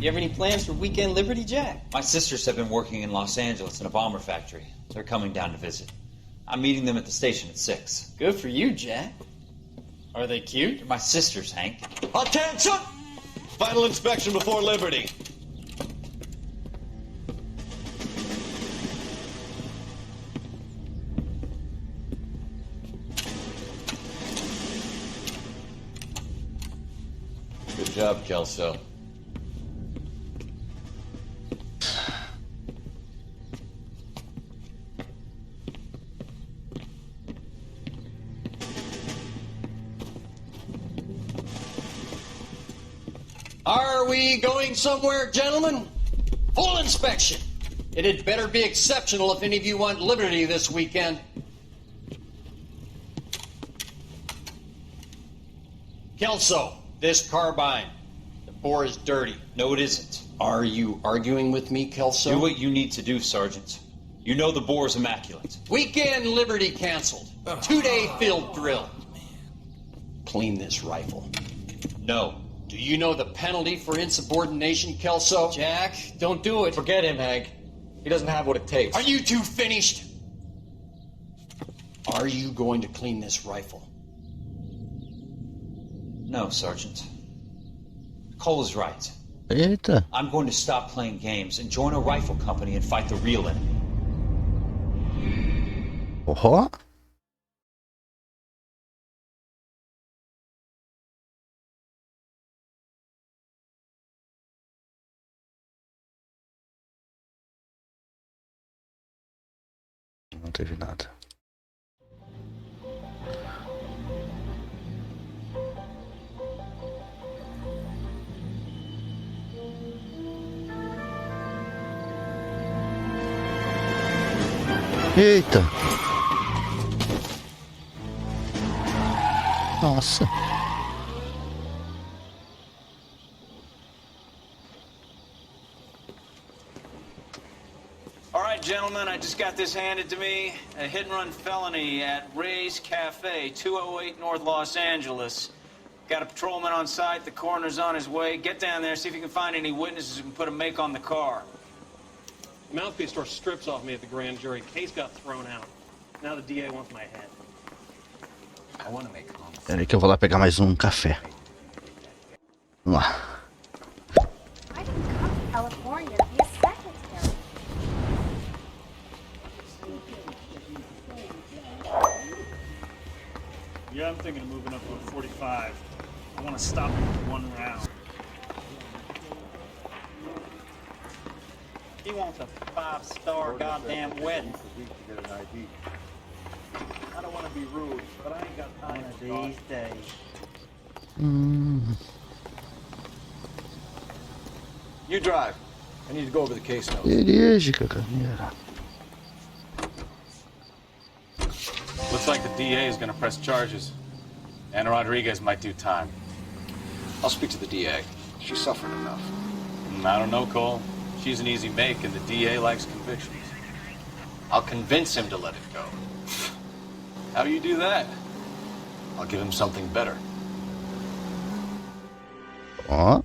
You have any plans for weekend liberty, Jack? My sisters have been working in Los Angeles in a bomber factory. They're coming down to visit. I'm meeting them at the station at 6. Good for you, Jack. Are they cute? They're my sisters, Hank. Attention! Final inspection before liberty. Good job, Kelso. Are we going somewhere, gentlemen? Full inspection. It had better be exceptional if any of you want liberty this weekend. Kelso, this carbine. The bore is dirty. No, it isn't. Are you arguing with me, Kelso? Do what you need to do, Sergeant. You know the bore's immaculate. Weekend liberty canceled. 2-day field drill. Clean this rifle. No. Do you know the penalty for insubordination, Kelso? Jack, don't do it. Forget him, Hank. He doesn't have what it takes. Are you two finished? Are you going to clean this rifle? No, Sergeant. Cole is right. Eita. I'm going to stop playing games and join a rifle company and fight the real enemy. Ó. Não teve nada. Eita! Nossa! All right, gentlemen, I just got this handed to me. A hit-and-run felony at Ray's Cafe, 208 North Los Angeles. Got a patrolman on site. The coroner's on his way. Get down there, see if you can find any witnesses who can put a make on the car. The mouthpiece store strips off me at the grand jury. Case got thrown out. Now the DA wants my head. I want to make Peraí que eu vou lá pegar mais um café. Vamos lá. I didn't come to California to be a secretary. Yeah, I'm thinking of moving up to a 45. I want to stop him with one round. He wants a 5-star goddamn wedding. I don't want to be rude, but I ain't got time for these days. You drive. I need to go over the case notes. Dirige, caganeira. Looks like the DA is going to press charges. Anna Rodriguez might do time. I'll speak to the DA. She suffered enough. I don't know, Cole. She's an easy make, and the DA likes convictions. I'll convince him to let it go. How do you do that? I'll give him something better. Ó.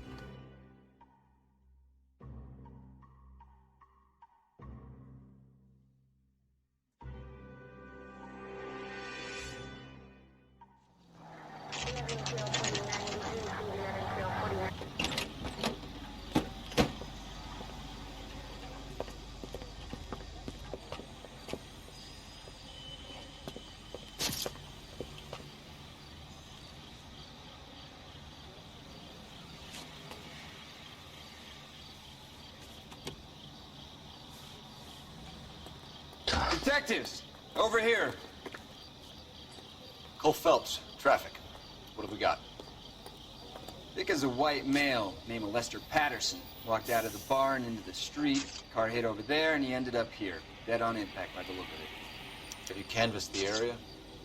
Detectives, over here. Cole Phelps, traffic. What have we got? Thick as a white male named Lester Patterson walked out of the bar and into the street. Car hit over there, and he ended up here, dead on impact by the look of it. Have you canvassed the area?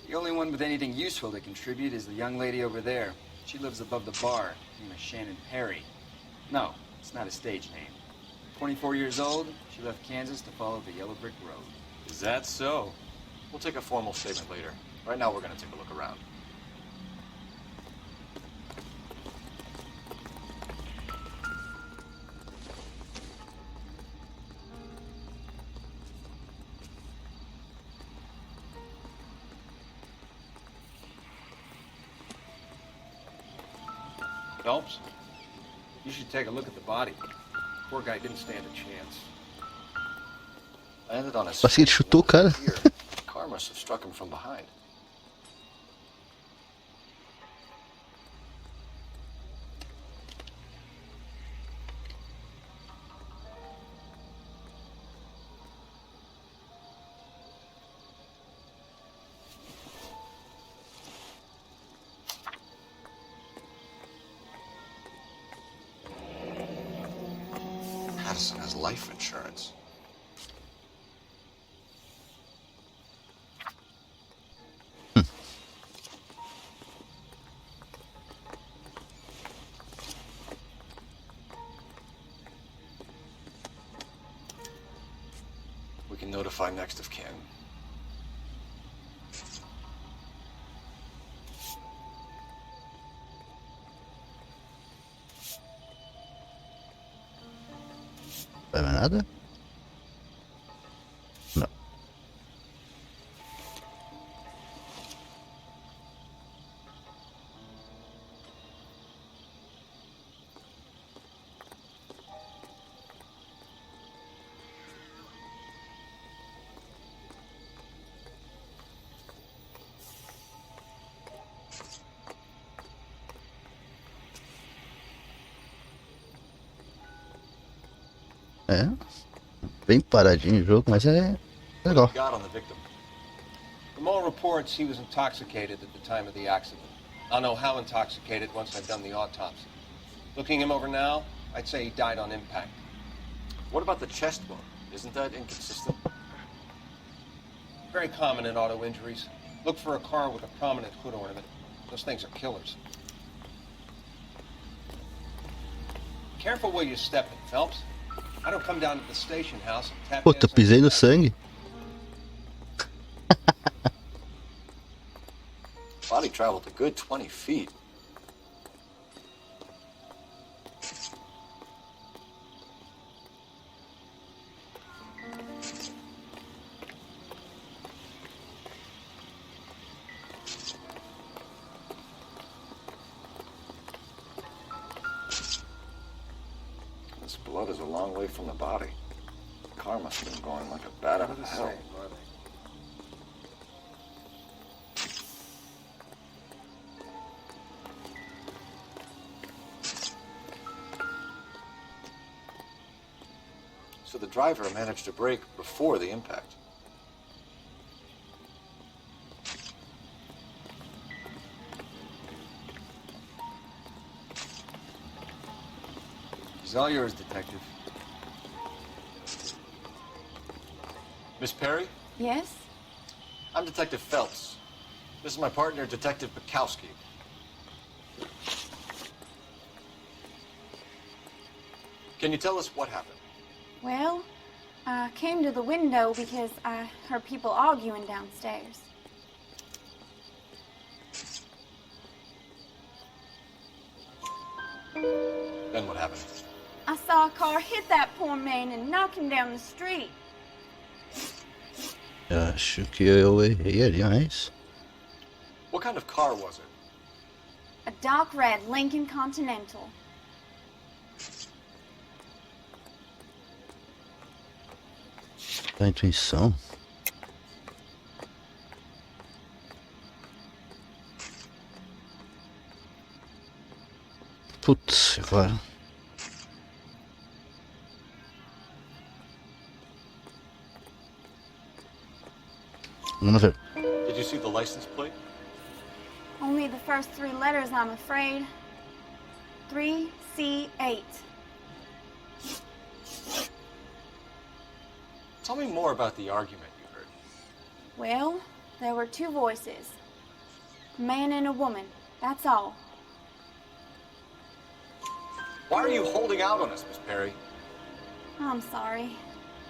The only one with anything useful to contribute is the young lady over there. She lives above the bar. Her name is Shannon Perry. No, it's not a stage name. 24 years old, she left Kansas to follow the yellow brick road. Is that so? We'll take a formal statement later. Right now, we're going to take a look around. Phelps, you should take a look at the body. Poor guy didn't stand a chance. Landed on his Parece que ele chutou o cara. here. Car must have struck him from behind. Madison has life insurance. We can notify next of kin. Vai ver nada? Não. É, bem paradinho o jogo, mas é legal. Got on the victim. From all reports, he was intoxicated at the time of the accident. I'll know how intoxicated once I've done the autopsy. Looking him over now, I'd say he died on impact. What about the chest wound? Isn't that inconsistent? Very common in auto injuries. Look for a car with a prominent hood ornament. Those things are killers. Careful where you're stepping, Phelps. I don't come down to the station house and tap Puta, dance pisei on no the- sangue. Body traveled a good 20 feet. This blood is a long way from the body. The car must have been going like a bat out of hell. So the driver managed to brake before the impact. She's all yours, Detective. Miss Perry, Yes? I'm Detective Phelps. This is my partner, Detective Bukowski. Can you tell us what happened? Well, I came to the window because I heard people arguing downstairs. Then what happened? I saw a car hit that poor man and knock him down the street. Eu acho que eu errei ali, mas... What kind of car was it? A dark red Lincoln Continental. Da intuição. Putz, agora. Vamos ver. Did you see the license plate? Only the first three letters, I'm afraid. 3C8. Tell me more about the argument you heard. Well, there were two voices. A man and a woman, that's all. Why are you holding out on us, Miss Perry? I'm sorry.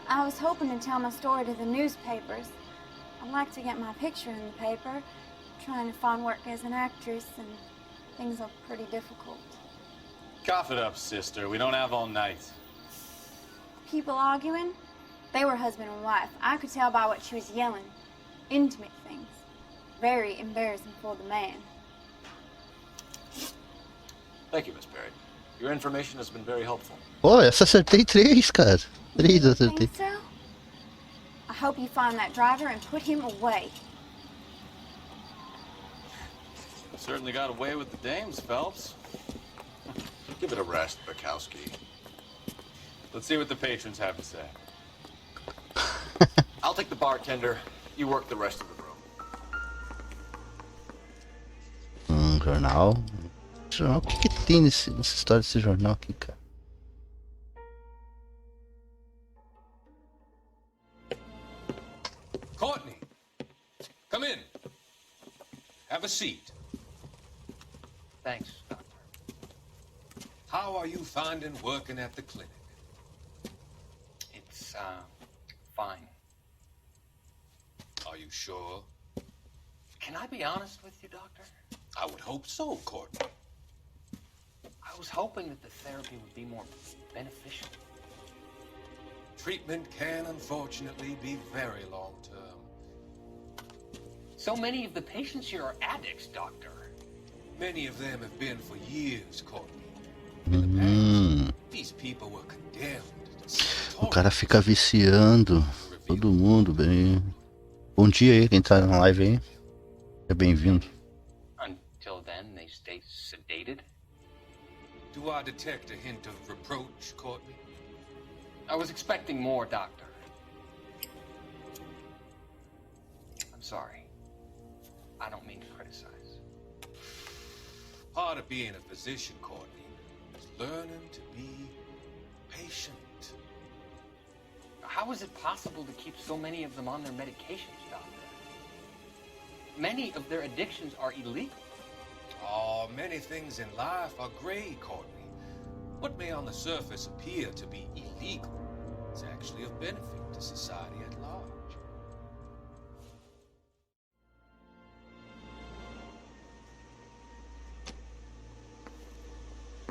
I was hoping to tell my story to the newspapers. I'd like to get my picture in the paper. Trying to find work as an actress, and things are pretty difficult. Cough it up, sister. We don't have all night. People arguing? They were husband and wife. I could tell by what she was yelling. Intimate things. Very embarrassing for the man. Thank you, Miss Perry. Your information has been very helpful. Pô, essa acertei 3, cara. 3 You acertei. think so? I hope you find that driver and put him away. Certainly got away with the dames, Phelps. Give it a rest, Bukowski. Let's see what the patrons have to say. I'll take the bartender. You work the rest of the room. Jornal. Jornal. O que tem nessa história desse jornal aqui, cara? Courtney, come in. Have a seat. Thanks, Doctor. How are you finding working at the clinic? It's, fine. Are you sure? Can I be honest with you, Doctor? I would hope so, Courtney. I was hoping that the therapy would be more beneficial. Treatment can unfortunately be very long-term. So many of the patients here are addicts, Doctor. Many of them have been for years, Courtney. In the past, these people were condemned to O cara fica viciando todo mundo, bem. Bom dia aí, quem tá na live aí. É bem-vindo. Until then, they stay sedated. Do I detect a hint of reproach, Courtney? I was expecting more, Doctor. I'm sorry. I don't mean to criticize. Part of being a physician, Courtney, is learning to be patient. How is it possible to keep so many of them on their medications, Doctor? Many of their addictions are illegal. Oh, many things in life are gray, Courtney. What may on the surface appear to be illegal is actually of benefit to society at large.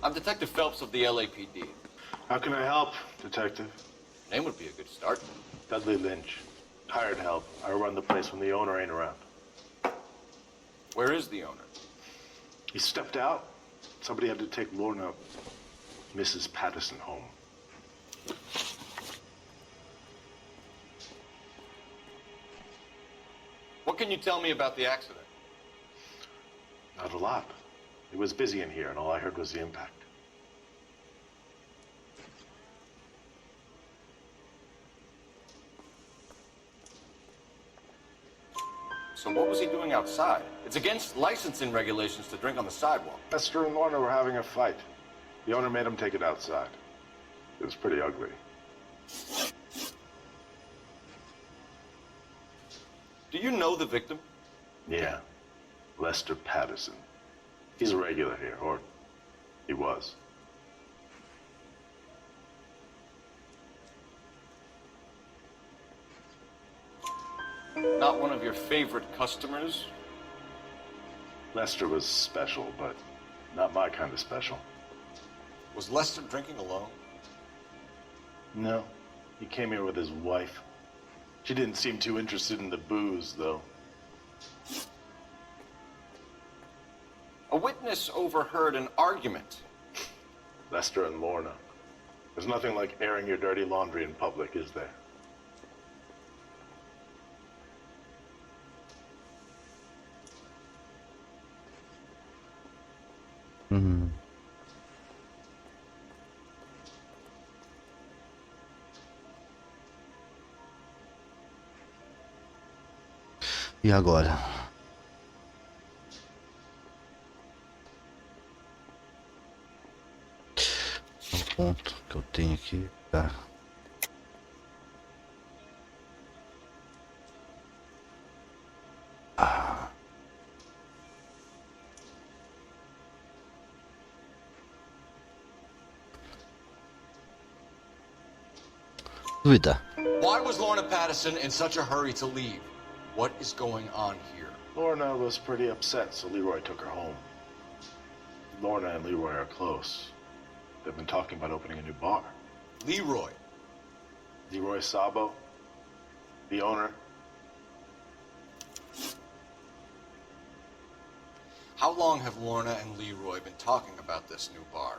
I'm Detective Phelps of the LAPD. How can I help, Detective? Name would be a good start. Dudley Lynch. Hired help. I run the place when the owner ain't around. Where is the owner? He stepped out. Somebody had to take Lorna, Mrs. Patterson, home. What can you tell me about the accident? Not a lot. It was busy in here, and all I heard was the impact. So what was he doing outside? It's against licensing regulations to drink on the sidewalk. Esther and Lorna were having a fight. The owner made him take it outside. It was pretty ugly. Do you know the victim? Yeah. Lester Patterson. He's a regular here, or he was. Not one of your favorite customers? Lester was special, but not my kind of special. Was Lester drinking alone? No. He came here with his wife. She didn't seem too interested in the booze, though. A witness overheard an argument. Lester and Lorna. There's nothing like airing your dirty laundry in public, is there? E agora? O ponto que eu tenho aqui, tá? Dúvida. Why was Lorna Patterson in such a hurry to leave? What is going on here? Lorna was pretty upset, so Leroy took her home. Lorna and Leroy are close. They've been talking about opening a new bar. Leroy? Leroy Sabo, the owner. How long have Lorna and Leroy been talking about this new bar?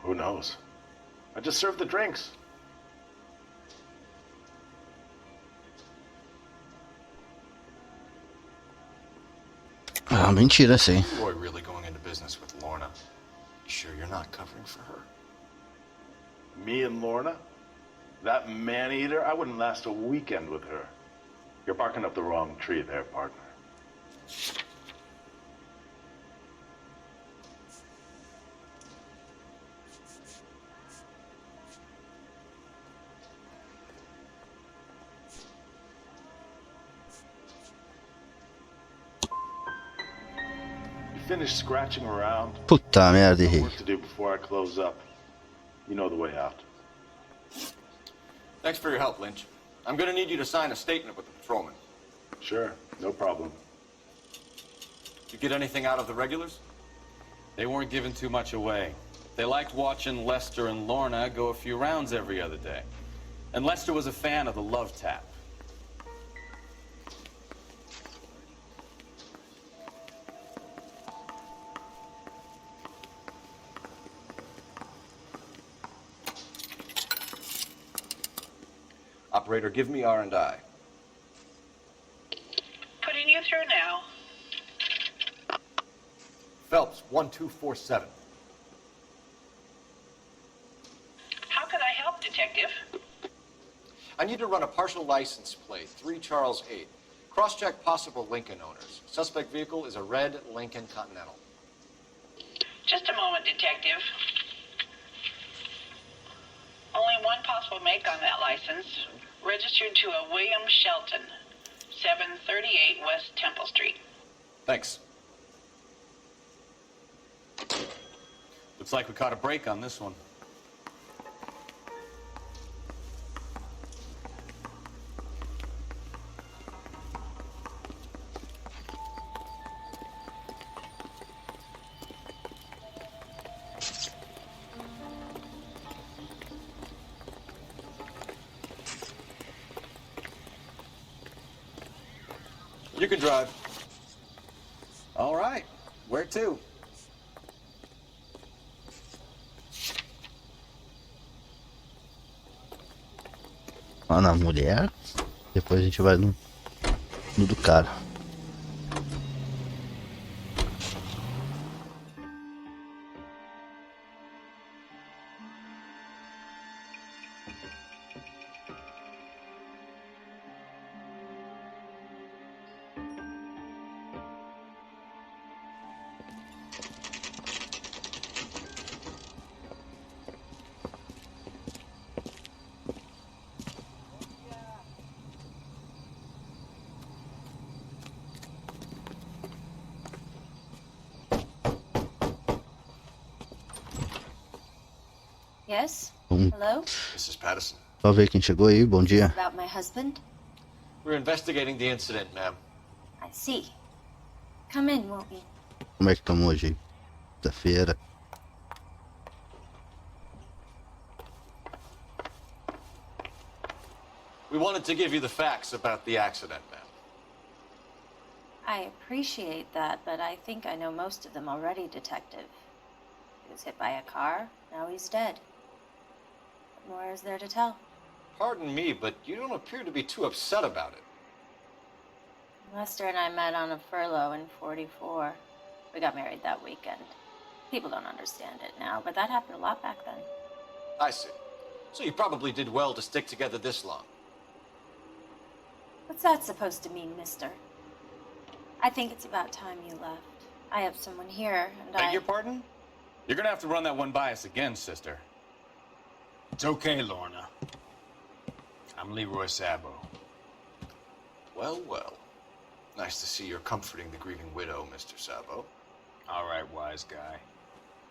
Who knows? I just served the drinks. Ah, mentira, sim. Leroy really going into business with Lorna? You sure you're not covering for her? Me and Lorna? That man-eater? I wouldn't last a weekend with her. You're barking up the wrong tree there, partner. Finished scratching around. Puta merda, errei. Work to do before I close up. You know the way out. Thanks for your help, Lynch. I'm gonna need you to sign a statement with the patrolman. Sure, no problem. You get anything out of the regulars? They weren't giving too much away. They liked watching Lester and Lorna go a few rounds every other day. And Lester was a fan of the love tap. Operator, give me R&I. Putting you through now. Phelps, 1247. How can I help, Detective? I need to run a partial license plate, 3 Charles 8. Cross-check possible Lincoln owners. Suspect vehicle is a red Lincoln Continental. Just a moment, Detective. Only one possible make on that license. Registered to a William Shelton, 738 West Temple Street. Thanks. Looks like we caught a break on this one. You can drive. All right. Where to? Lá na mulher. Depois a gente vai no do cara. Yes? Hello? Mrs. Patterson. Só ver quem chegou aí, bom dia. About my husband? We're investigating the incident, ma'am. I see. Come in, won't you? Como é que estamos hoje aí? Quinta-feira. We wanted to give you the facts about the accident, ma'am. I appreciate that, but I think I know most of them already, Detective. He was hit by a car, now he's dead. What more is there to tell? Pardon me, but you don't appear to be too upset about it. Lester and I met on a furlough in 44. We got married that weekend. People don't understand it now, but that happened a lot back then. I see. So you probably did well to stick together this long. What's that supposed to mean, mister? I think it's about time you left. I have someone here, and Beg your pardon? You're gonna have to run that one by us again, sister. It's okay, Lorna. I'm Leroy Sabo. Well, well. Nice to see you're comforting the grieving widow, Mr. Sabo. All right, wise guy.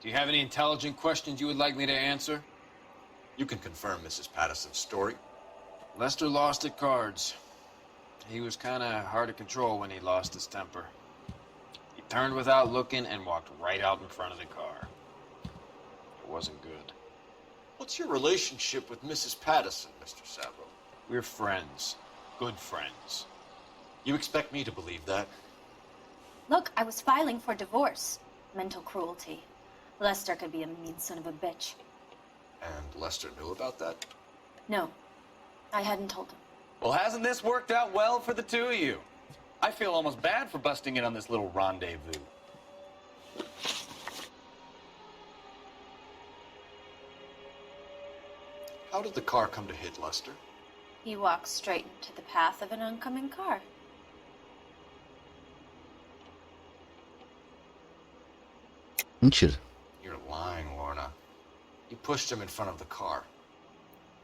Do you have any intelligent questions you would like me to answer? You can confirm Mrs. Patterson's story. Lester lost at cards. He was kind of hard to control when he lost his temper. He turned without looking and walked right out in front of the car. It wasn't good. What's your relationship with Mrs. Patterson, Mr. Sabo? We're friends. Good friends. You expect me to believe that? Look, I was filing for divorce. Mental cruelty. Lester could be a mean son of a bitch. And Lester knew about that? No, I hadn't told him. Well, hasn't this worked out well for the two of you? I feel almost bad for busting in on this little rendezvous. How did the car come to hit Lester? He walks straight into the path of an oncoming car. Mentira. You're lying, Lorna. You pushed him in front of the car.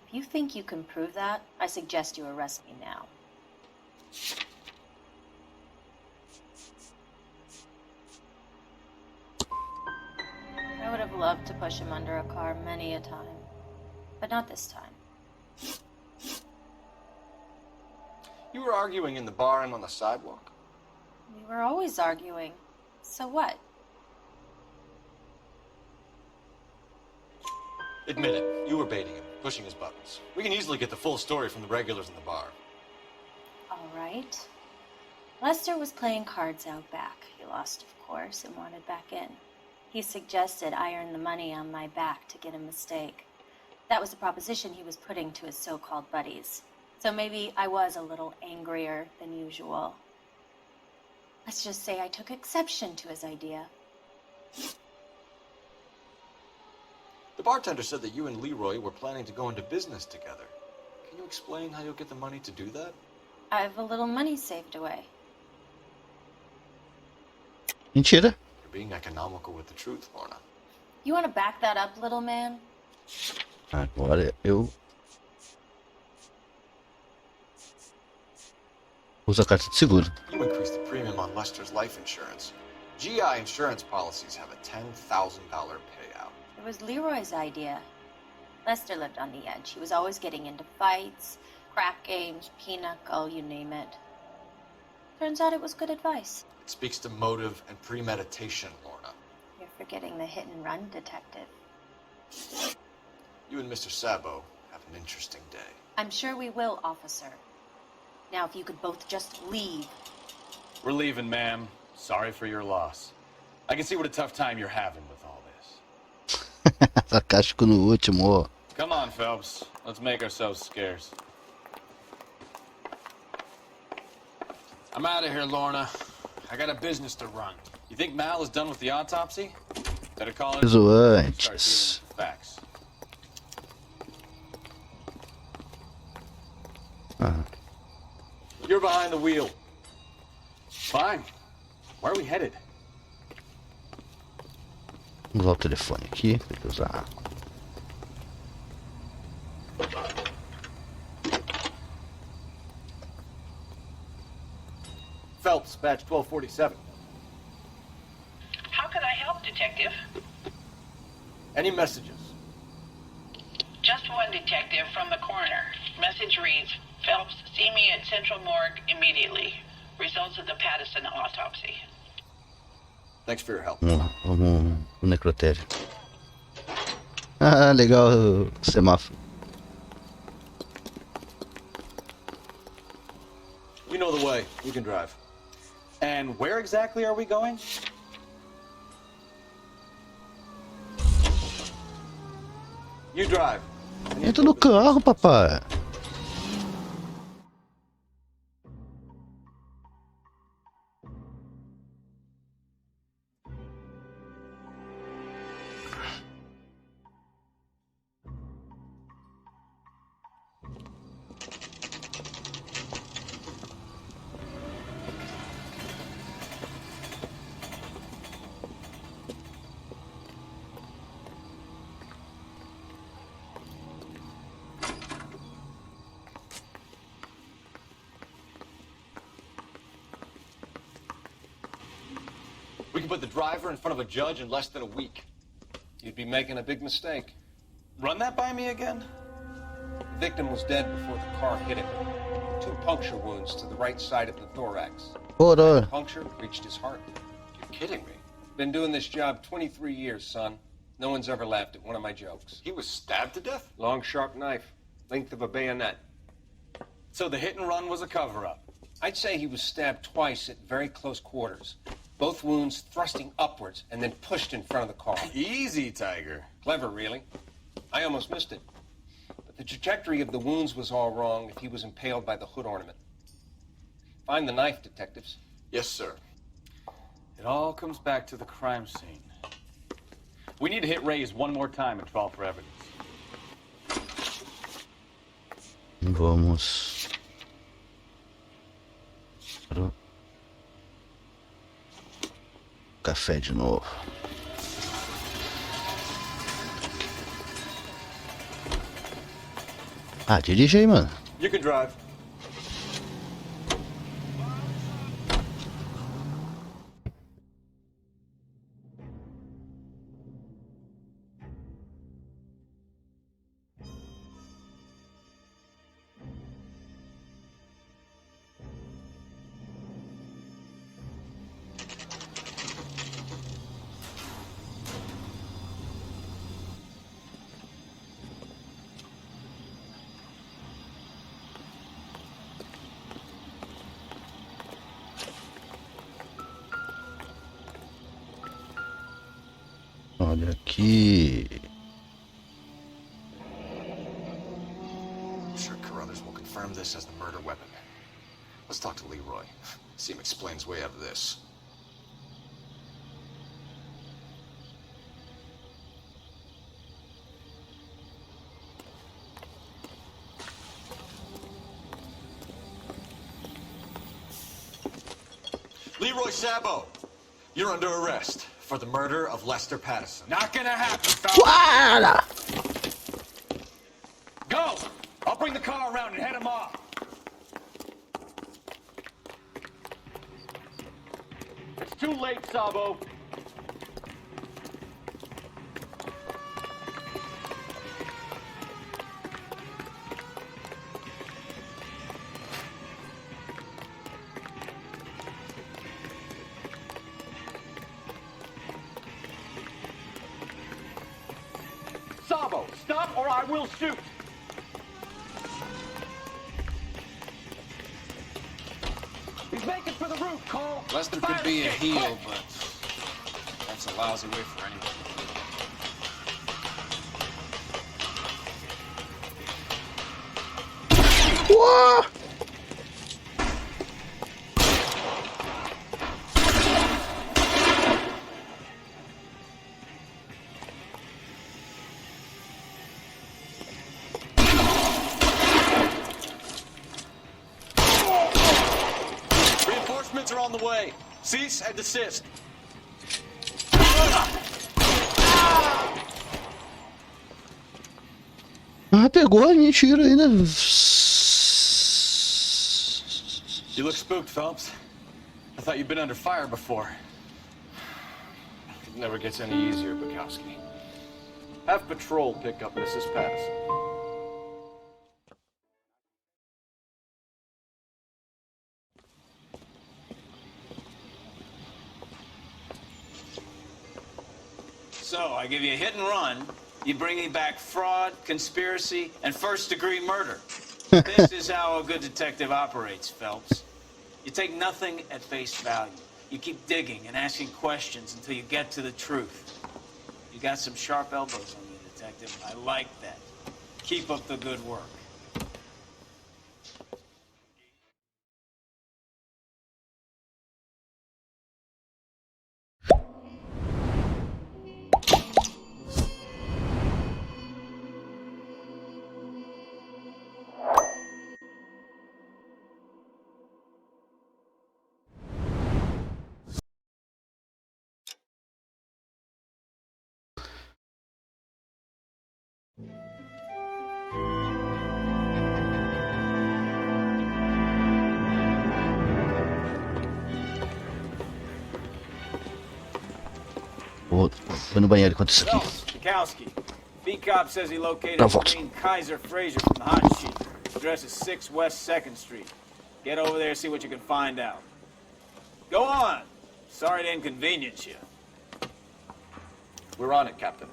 If you think you can prove that, I suggest you arrest me now. I would have loved to push him under a car many a time, but not this time. You were arguing in the bar and on the sidewalk? We were always arguing. So what? Admit it. You were baiting him, pushing his buttons. We can easily get the full story from the regulars in the bar. All right. Lester was playing cards out back. He lost, of course, and wanted back in. He suggested I earn the money on my back to get a mistake. That was the proposition he was putting to his so-called buddies. So maybe I was a little angrier than usual. Let's just say I took exception to his idea. The bartender said that you and Leroy were planning to go into business together. Can you explain how you'll get the money to do that? I have a little money saved away. Mentira. You're being economical with the truth, Lorna. You want to back that up, little man? Agora eu uso a carta de seguro. You increased the premium on Lester's life insurance. GI insurance policies have a $10,000 payout. It was Leroy's idea. Lester lived on the edge. He was always getting into fights, crap games, pinochle, you name it. Turns out it was good advice. It speaks to motive and premeditation, Lorna. You're forgetting the hit-and-run detective. You and Mr. Sabo have an interesting day. I'm sure we will, officer. Now, if you could both just leave. We're leaving, ma'am. Sorry for your loss. I can see what a tough time you're having with all this. Sarcástico no último, ó. Come on, Phelps. Let's make ourselves scarce. I'm out of here, Lorna. I got a business to run. You think Mal is done with the autopsy? Better call it. Preciso Start antes. dealing with the facts. You're behind the wheel. Fine. Where are we headed? Vamos usar o telefone aqui. Tem que usar. Phelps, badge 1247. How can I help, Detective? Any messages? Just one, Detective, from the coroner. Message reads, Phelps, see me at Central Morgue immediately. Results of the Patterson autopsy. Thanks for your help. Vamos no necrotério. Ah, legal o semáforo. You know the way. You can drive. And where exactly are we going? You drive. Entra no carro, papai. We can put the driver in front of a judge in less than a week. You'd be making a big mistake. Run that by me again? The victim was dead before the car hit him. 2 puncture wounds to the right side of the thorax. Ora. Puncture reached his heart. You're kidding me. Been doing this job 23 years, son. No one's ever laughed at one of my jokes. He was stabbed to death? Long, sharp knife. Length of a bayonet. So the hit and run was a cover-up? I'd say he was stabbed twice at very close quarters. Both wounds thrusting upwards and then pushed in front of the car. Easy, Tiger. Clever, really. I almost missed it. But the trajectory of the wounds was all wrong if he was impaled by the hood ornament. Find the knife, detectives. Yes, sir. It all comes back to the crime scene. We need to hit Ray's one more time and trawl for evidence. Vamos pro café de novo. Ah, dirige aí, mano. You can drive. Olha aqui. I'm sure Carruthers will confirm this as the murder weapon. Let's talk to Leroy. See him explain his way out of this. Leroy Sabo, you're under arrest for the murder of Lester Patterson. Not gonna happen, fella. Go! I'll bring the car around and head him off. It's too late, Sabo. Sabo, stop or I will shoot! He's making for the roof, Cole! Lester could be a heel, but that's a lousy way for anyone. Uau! Reinforcements are on the way. Cease and desist. Ah, pegou, mentira ainda. You look spooked, Phelps. I thought you'd been under fire before. It never gets any easier, Bukowski. Have patrol pick up Mrs. Patterson. So, I give you a hit and run. You bring me back fraud, conspiracy, and first-degree murder. This is how a good detective operates, Phelps. You take nothing at face value. You keep digging and asking questions until you get to the truth. You got some sharp elbows on you, detective. I like that. Keep up the good work. Foi no banheiro enquanto isso aqui. Bukowski. B-Cop says he located Now, Fox. Green Kaiser Fraser from the hot sheet. Address is 6 West 2nd Street. Get over there, see what you can find out. Go on. Sorry to inconvenience you. We're on it, Captain.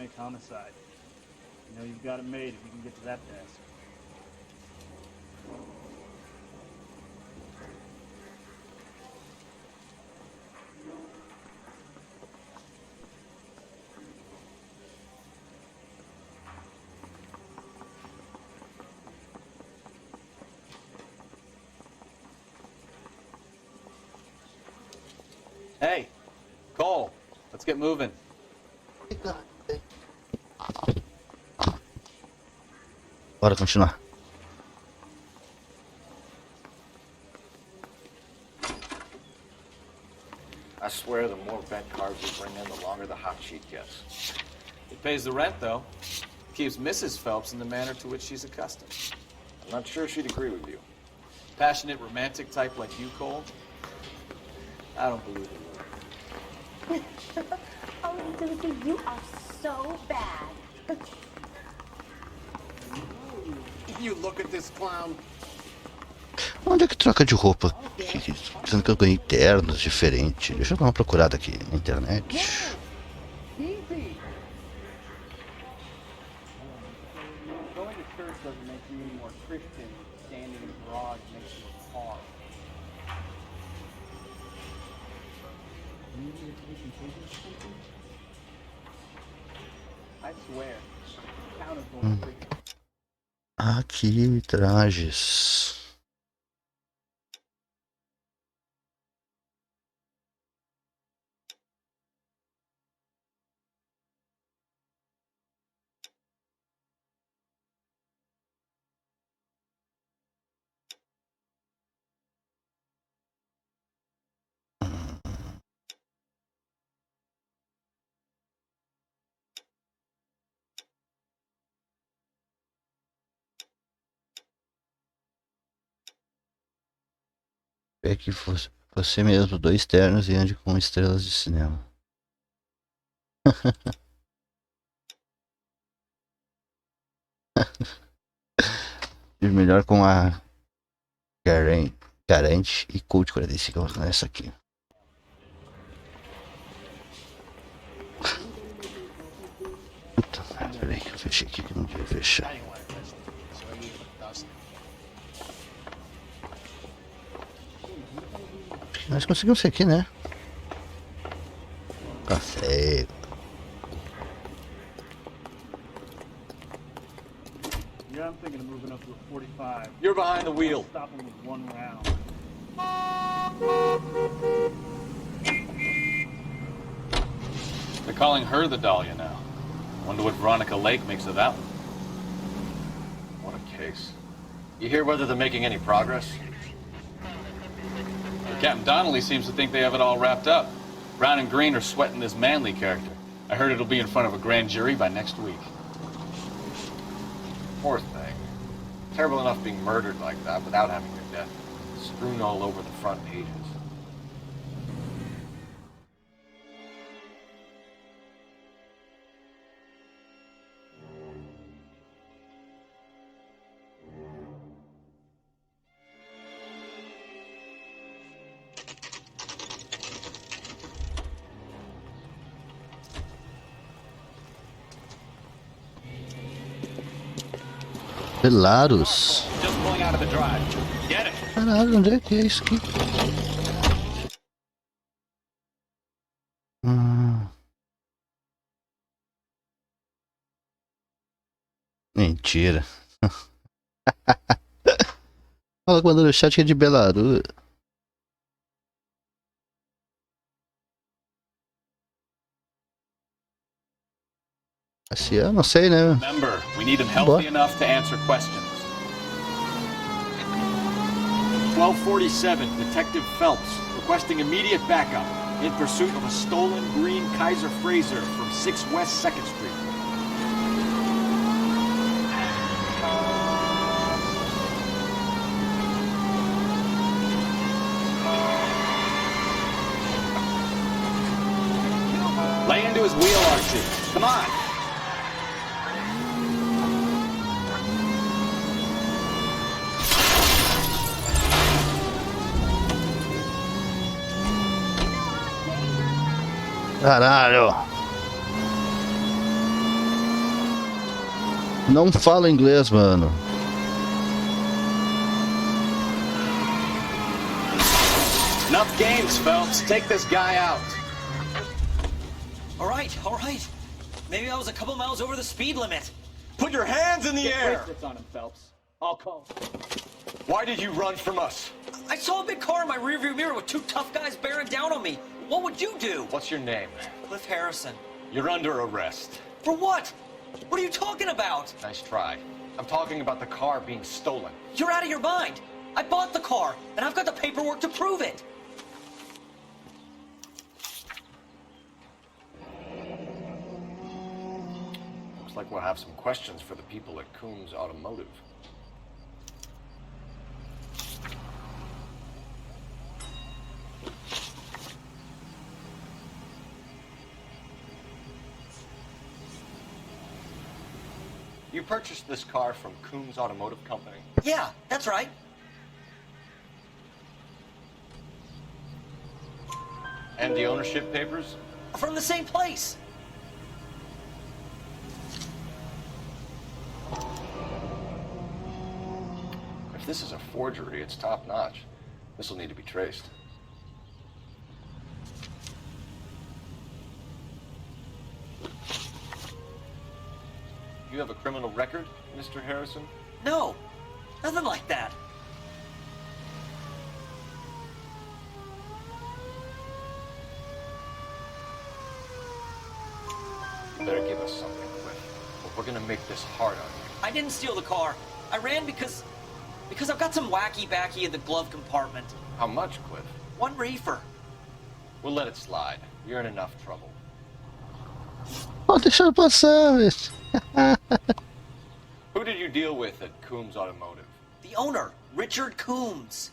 electronic homicide. You know you've got it made if you can get to that desk. Hey, Cole, let's get moving. Bora continuar. I swear the more bent cards we bring in, the longer the hot sheet gets. It pays the rent, though. Keeps Mrs. Phelps in the manner to which she's accustomed. I'm not sure she'd agree with you. Passionate, romantic type like you, Cole? I don't believe it. Oh, Timothy, you are so bad. You look at this clown. Onde é que troca de roupa? Dizendo que eu ganhei ternos diferentes. Deixa eu dar uma procurada aqui na internet. Going to church doesn't make you any more Christian. Standing in the garage makes you a car. I swear, the town is going to freak. Aqui, trajes. É que você mesmo, 2 ternos e ande com estrelas de cinema. E melhor com a Garante e Code 45 nessa aqui. Puta merda, peraí que eu fechei aqui que não devia fechar. Nós conseguimos isso aqui, né? Café. Yeah, I'm thinking of moving up to a 45. You're behind the wheel. Stopping with 1 round. They're calling her the Dahlia now. Wonder what Veronica Lake makes of that one. What a case. You hear whether they're making any progress? Captain Donnelly seems to think they have it all wrapped up. Brown and Green are sweating this Manley character. I heard it'll be in front of a grand jury by next week. Poor thing. Terrible enough being murdered like that without having your death strewn all over the front pages. Pelados. Just pulling out of the drive. Get it. Caralho, onde é que é isso aqui? Mentira. Fala quando no chat que é de Belarus. Assim, eu não sei, né? Remember, we need him healthy enough to answer questions. 1247, Detective Phelps, requesting immediate backup in pursuit of a stolen green Kaiser Frazer from 6 West 2nd Street. Lay into his wheel, Archie. Come on. Caralho. Não fala inglês, mano. Enough games, Phelps. Take this guy out. All right, all right. Maybe I was a couple miles over the speed limit. Put your hands in the air. Bracelets on him, Phelps. I'll call. Why did you run from us? I saw a big car in my rearview mirror with two tough guys bearing down on me. What would you do? What's your name? Cliff Harrison. You're under arrest. For what? What are you talking about? Nice try. I'm talking about the car being stolen. You're out of your mind. I bought the car, and I've got the paperwork to prove it. Looks like we'll have some questions for the people at Coombs Automotive. You purchased this car from Coombs Automotive Company? Yeah, that's right. And the ownership papers? From the same place. If this is a forgery, it's top-notch. This will need to be traced. You have a criminal record, Mr. Harrison? No, nothing like that. You better give us something, Cliff. Or we're gonna make this hard on you. I didn't steal the car. I ran because I've got some wacky backy in the glove compartment. How much, Cliff? 1 reefer. We'll let it slide. You're in enough trouble. Oh, deixa eu passar, velho. Who did you deal with at Coombs Automotive? The owner, Richard Coombs.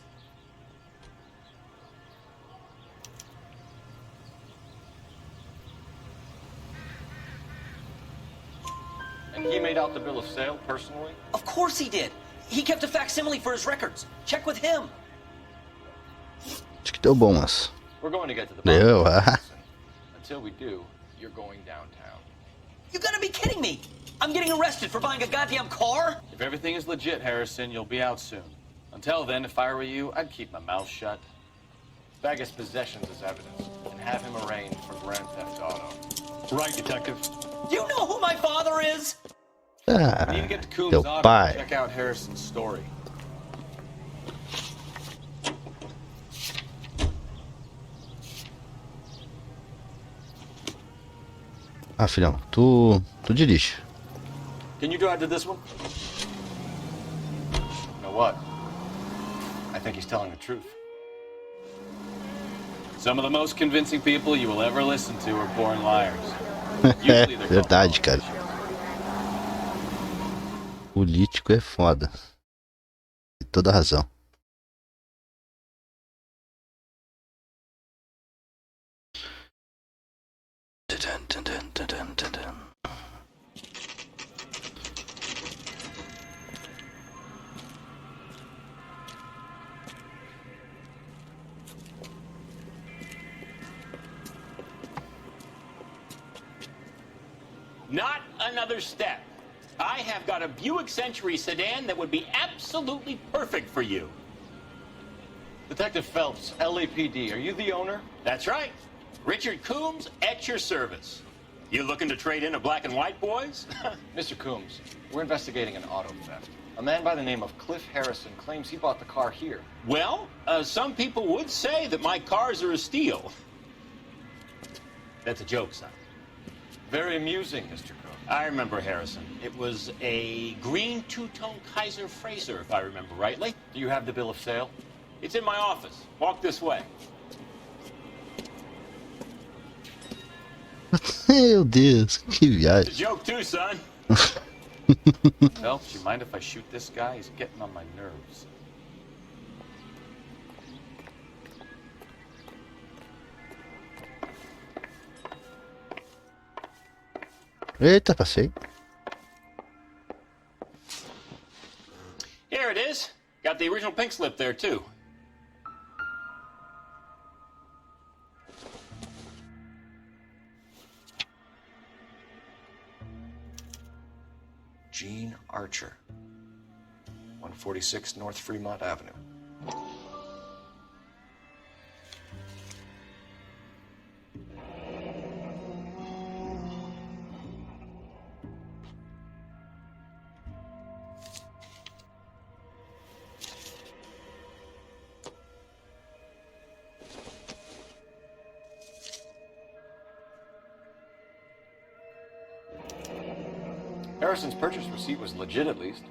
And he made out the bill of sale personally? Of course he did. He kept a facsimile for his records. Check with him. Acho que deu bom, mas. We're going to get to the Deu, bottom of ah. this. Until we do, you're going downtown. You gotta be kidding me. I'm getting arrested for buying a goddamn car? If everything is legit, Harrison, you'll be out soon. Until then, if I were you, I'd keep my mouth shut. Bag his possessions as evidence and have him arraigned for grand theft auto. Right, detective. You know who my father is? Ah, When you get to Coombs teu Auto, pai. check out Harrison's story. Ah, filhão, tu dirige. Can you drive to this one? You know what? I think he's telling the truth. Some of the most convincing people you will ever listen to are born liars. É verdade, cara. Político é foda. Tem toda razão. Not another step. I have got a Buick Century sedan that would be absolutely perfect for you. Detective Phelps, LAPD, are you the owner? That's right. Richard Coombs at your service. You looking to trade in a black and white, boys? Mr. Coombs, we're investigating an auto theft. A man by the name of Cliff Harrison claims he bought the car here. Well, some people would say that my cars are a steal. That's a joke, son. Very amusing, Mr. Coombs. I remember Harrison. It was a green two-tone Kaiser Frazer, if I remember rightly. Do you have the bill of sale? It's in my office. Walk this way. Meu Deus, que It's a viagem. joke too, son. Phelps, you mind if I shoot this guy? He's getting on my nerves. Eita, passei. Here it is. Got the original pink slip there, too. Gene Archer, 146 North Fremont Avenue. Harrison's purchase receipt was legit, at least.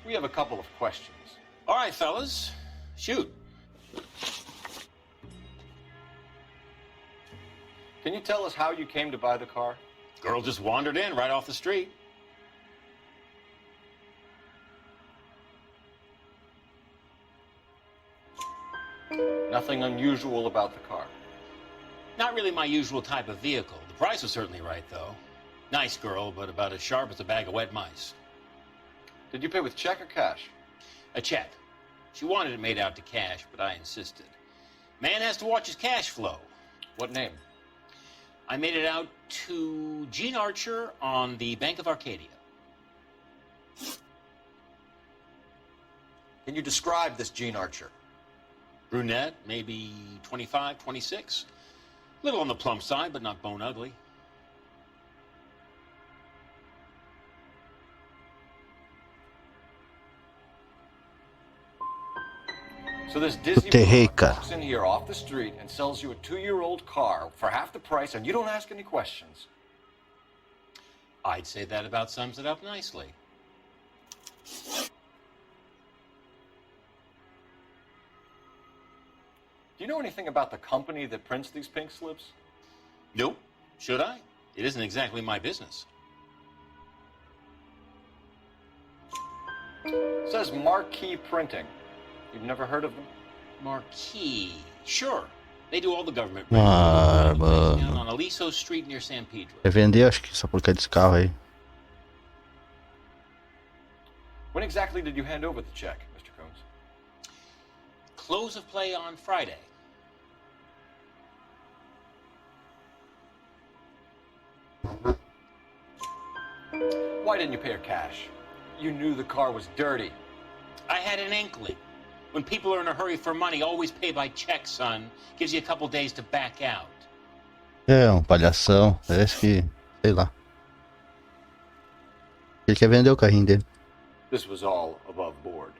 We have a couple of questions. All right, fellas. Shoot. Can you tell us how you came to buy the car? Girl just wandered in right off the street. Nothing unusual about the car. Not really my usual type of vehicle. The price was certainly right, though. Nice girl, but about as sharp as a bag of wet mice. Did you pay with check or cash? A check. She wanted it made out to cash, but I insisted. Man has to watch his cash flow. What name? I made it out to Gene Archer on the Bank of Arcadia. Can you describe this Gene Archer? Brunette, maybe 25, 26. Little on the plump side, but not bone ugly. So this Disney walks in here off the street and sells you a 2-year-old car for half the price, and you don't ask any questions. I'd say that about sums it up nicely. Do you know anything about the company that prints these pink slips? Nope. Should I? It isn't exactly my business. It says Marquee Printing. You've never heard of them? Marquee. Sure. They do all the government Ah, down mano. on Aliso Street near San Pedro. Vai vender, acho que essa porcaria desse carro aí. When exactly did you hand over the check, Mr. Combs? Close of play on Friday. Why didn't you pay her cash? You knew the car was dirty. I had an inkling. When people are in a hurry for money, always pay by check, son. Gives you a couple days to back out. É, um palhação. Parece que, sei lá. Ele quer vender o carrinho dele. This was all above board.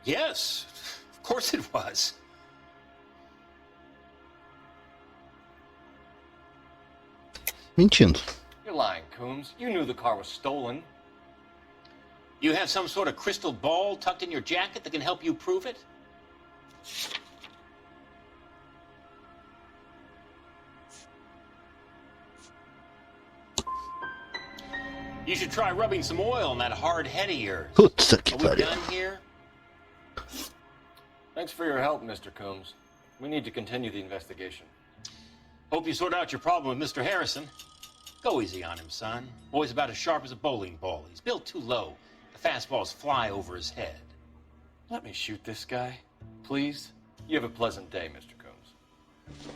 Yes, of course it was. Mentindo. You're lying, Coombs. You knew the car was stolen. You have some sort of crystal ball tucked in your jacket that can help you prove it? You should try rubbing some oil on that hard head of yours. Puta que Are we pariu. done here? Thanks for your help, Mr. Coombs. We need to continue the investigation. Hope you sort out your problem with Mr. Harrison. Go easy on him, son. Boy's about as sharp as a bowling ball. He's built too low. The fastballs fly over his head. Let me shoot this guy, please. You have a pleasant day, Mr. Coombs.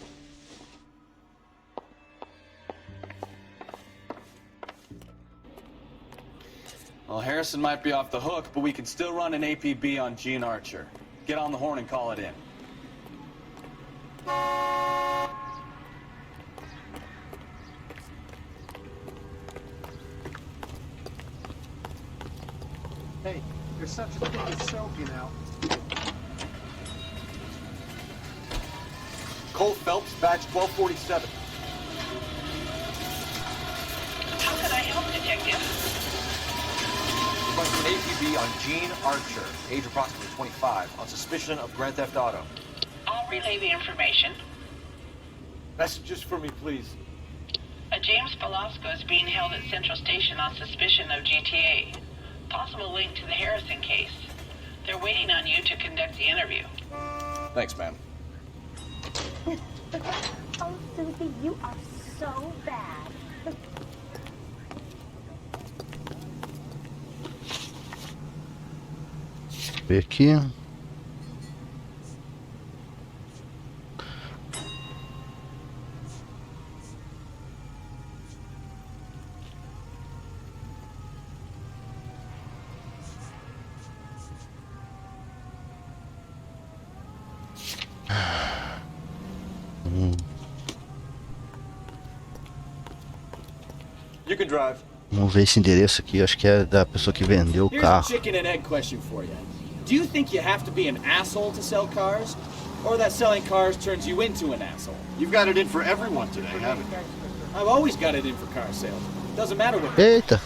Well, Harrison might be off the hook, but we can still run an APB on Gene Archer. Get on the horn and call it in. Hey, there's such a thing as soap, you know. Cole Phelps, badge 1247. How can I help, Detective? Requesting an APB on Gene Archer, age approximately 25, on suspicion of Grand Theft Auto. I'll relay the information. Messages for me, please. A James Velasco is being held at Central Station on suspicion of GTA. Possible link to the Harrison case. They're waiting on you to conduct the interview. Thanks, ma'am. Oh, Susie, you are so bad. Ver aqui. You can drive. Vamos ver esse endereço aqui. Acho que é da pessoa que vendeu o Here's a carro. chicken and egg question for you. Do you think you have to be an asshole to sell cars? Or that selling cars turns you into an asshole? You've got it in for everyone today, haven't you? I've always got it in for car sales. Doesn't matter what. Eita.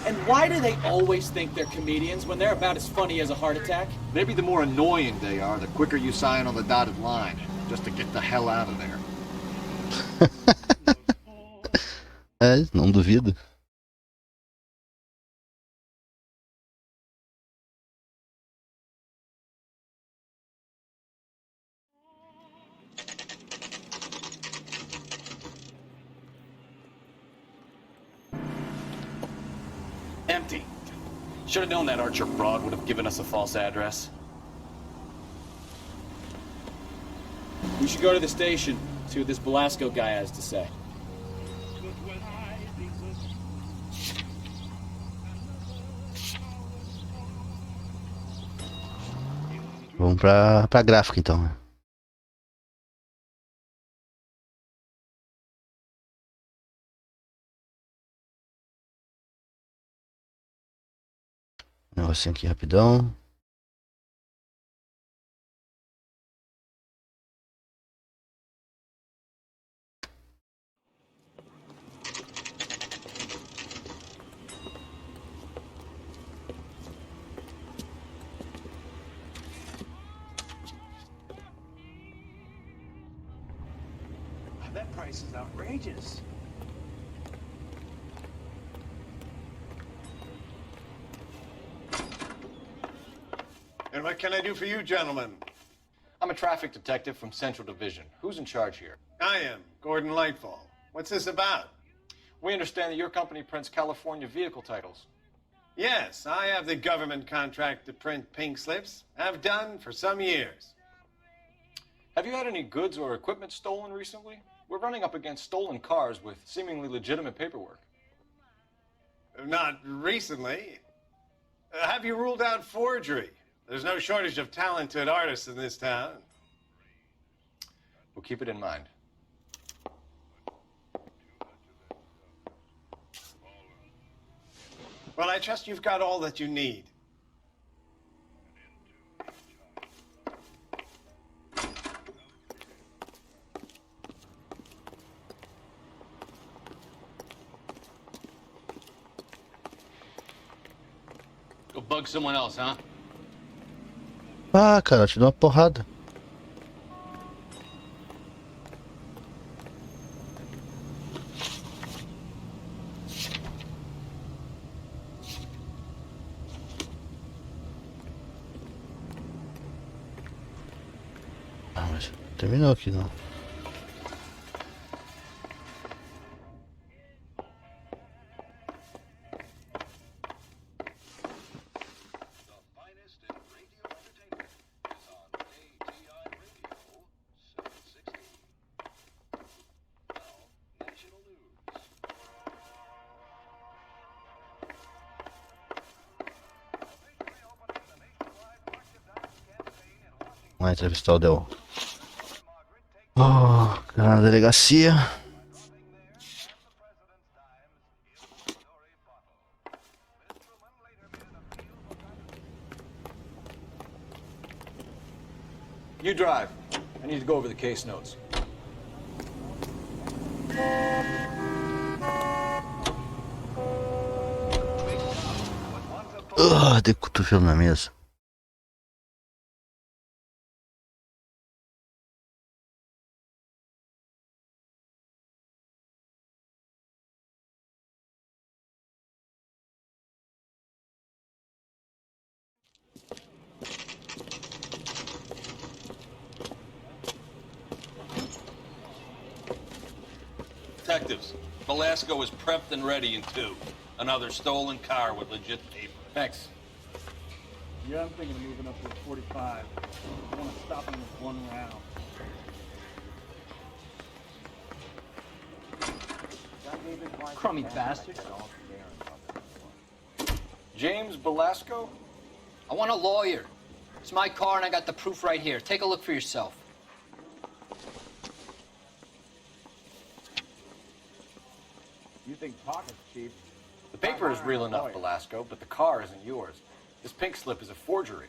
And why do they always think they're comedians when they're about as funny as a heart attack? Maybe the more annoying they are, the quicker you sign on the dotted line, just to get the hell out of there. É, não duvido. Empty. Should have known that Archer broad would have given us a false address. We should go to the station, see what this Belasco guy has to say. Vamos pra gráfica então. Negocinho aqui rapidão. That price is outrageous. And what can I do for you, gentlemen? I'm a traffic detective from Central Division. Who's in charge here? I am, Gordon Lightfall. What's this about? We understand that your company prints California vehicle titles. Yes, I have the government contract to print pink slips. Have done for some years. Have you had any goods or equipment stolen recently? We're running up against stolen cars with seemingly legitimate paperwork. Not recently. Have you ruled out forgery? There's no shortage of talented artists in this town. We'll keep it in mind. Well, I trust you've got all that you need. Go bug someone else, huh? Ah, cara, te dou uma porrada. Ah, mas terminou aqui não. Vamos entrevistar o Del. Oh, cara, na delegacia. You drive. I need to go over the case notes. Dei cotovelo na mesa. Detectives, Belasco is prepped and ready in 2. Another stolen car with legit paper. Thanks. Yeah, I'm thinking of moving up to 45. I want to stop him with one round. Crummy bastard. James Belasco? I want a lawyer. It's my car and I got the proof right here. Take a look for yourself. You think talk is cheap? The paper is real enough, Velasco, but the car isn't yours. This pink slip is a forgery.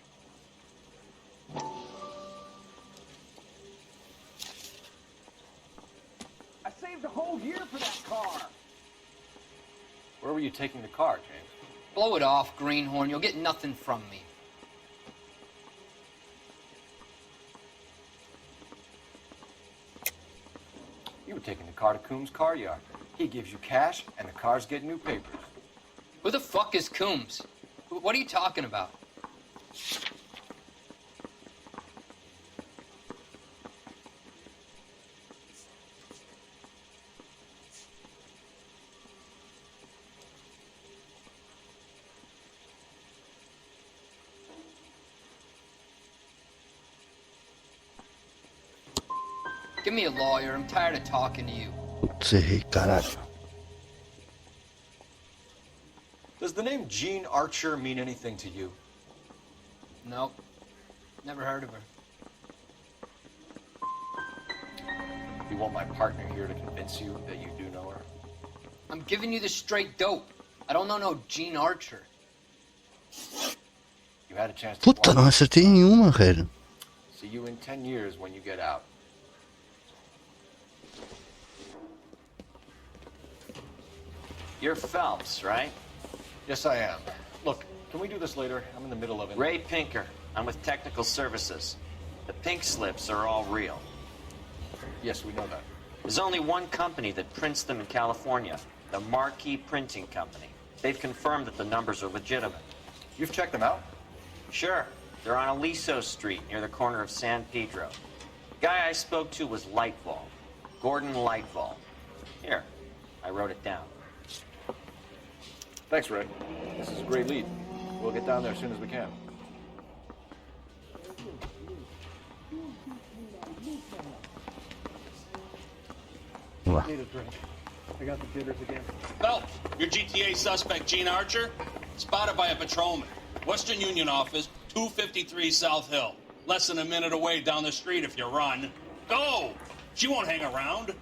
I saved a whole year for that car. Where were you taking the car, James? Blow it off, Greenhorn. You'll get nothing from me. You were taking the car to Coombs' car yard. He gives you cash, and the cars get new papers. Who the fuck is Coombs? What are you talking about? Give me a lawyer. I'm tired of talking to you. Putz, errei, caralho. Does the name Jean Archer mean anything to you? Nope. Never heard of her. You want my partner here to convince you that you do know her? I'm giving you the straight dope. I don't know no Jean Archer. You had a chance to Puta, não acertei nenhuma, velho. See you in 10 years when you get out. You're Phelps, right? Yes, I am. Look, can we do this later? I'm in the middle of it. Ray Pinker. I'm with Technical Services. The pink slips are all real. Yes, we know that. There's only one company that prints them in California, the Marquee Printing Company. They've confirmed that the numbers are legitimate. You've checked them out? Sure. They're on Aliso Street, near the corner of San Pedro. The guy I spoke to was Lightval. Gordon Lightval. Here, I wrote it down. Thanks, Ray. This is a great lead. We'll get down there as soon as we can. Need a drink. I got the jitters again. Phelps, your GTA suspect, Jean Archer, spotted by a patrolman. Western Union office, 253 South Hill. Less than a minute away down the street if you run. Go! She won't hang around.